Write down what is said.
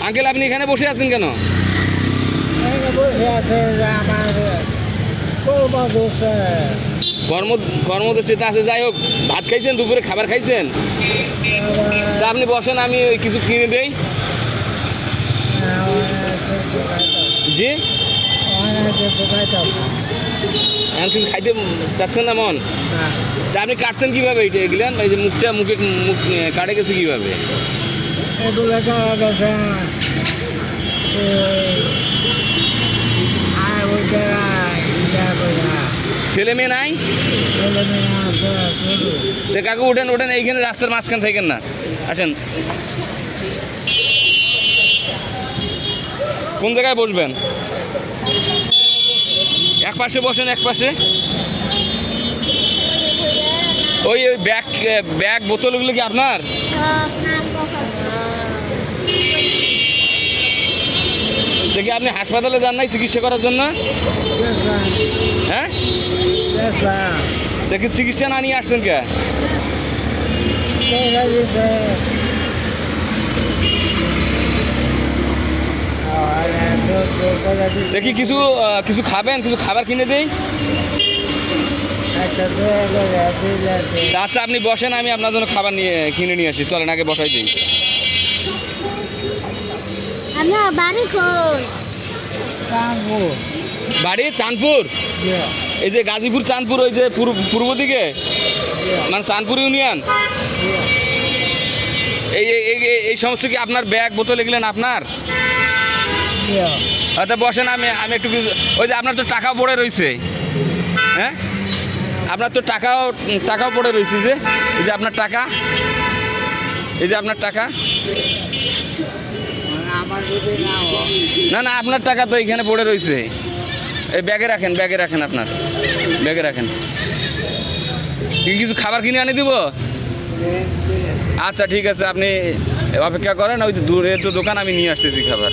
Uncle আপনি এখানে বসে আছেন কেন? কর্মদর্শিতা আছে, যাই হোক। ভাত খাইছেন, দুপুরে খাবার খাইছেন? তা আপনি বসেন, আমি কিছু কিনে দেই। জি, এখন কিছু খাইতে চাচ্ছেন না মন? তা আপনি কাটছেন কিভাবে এটা এগুলেন? এই যে মুখটা মুখ কাটে গেছে কিভাবে? ছেলে মেয়ে নাই? কাকু উঠেন উঠেন, এইখানে রাস্তার মাঝখান থাকেন না, আসেন। কোন জায়গায় বসবেন? এক পাশে বসেন, এক পাশে। ওই ব্যাগ বোতলগুলো কি আপনার? দেখি আপনি হাসপাতালে যান নাই চিকিৎসা করার জন্য? হ্যাঁ, দেখি চিকিৎসা না নিয়ে আসছেন কে? দেখি কিছু কিছু খাবেন, কিছু খাবার কিনে দেই। আচ্ছা আপনি বসেন, আমি আপনার জন্য খাবার কিনে নিয়ে আসি। চলেন আগে বসাই দিই। বাড়ি চাঁদপুর? এই যে গাজীপুর চাঁদপুর, ওই যে পূর্ব দিকে, মানে চাঁদপুর ইউনিয়ন। এই সমস্ত কি আপনার ব্যাগ বোতল এগুলেন আপনার? আচ্ছা বসেন, আমি একটু কিছু, ওই যে আপনার তো টাকাও পড়ে রয়েছে। হ্যাঁ, আপনার তো টাকাও পড়ে রয়েছে। যে এই যে আপনার টাকা, এই যে আপনার টাকা। না না, আপনার টাকা তো এইখানে পড়ে রয়েছে। এই ব্যাগে রাখেন, ব্যাগে রাখেন, আপনার ব্যাগে রাখেন। কিছু খাবার কিনে আনি দিব? আচ্ছা ঠিক আছে, আপনি অপেক্ষা করেন, ওই দূরে তো দোকান, আমি নিয়ে আসতেছি খাবার।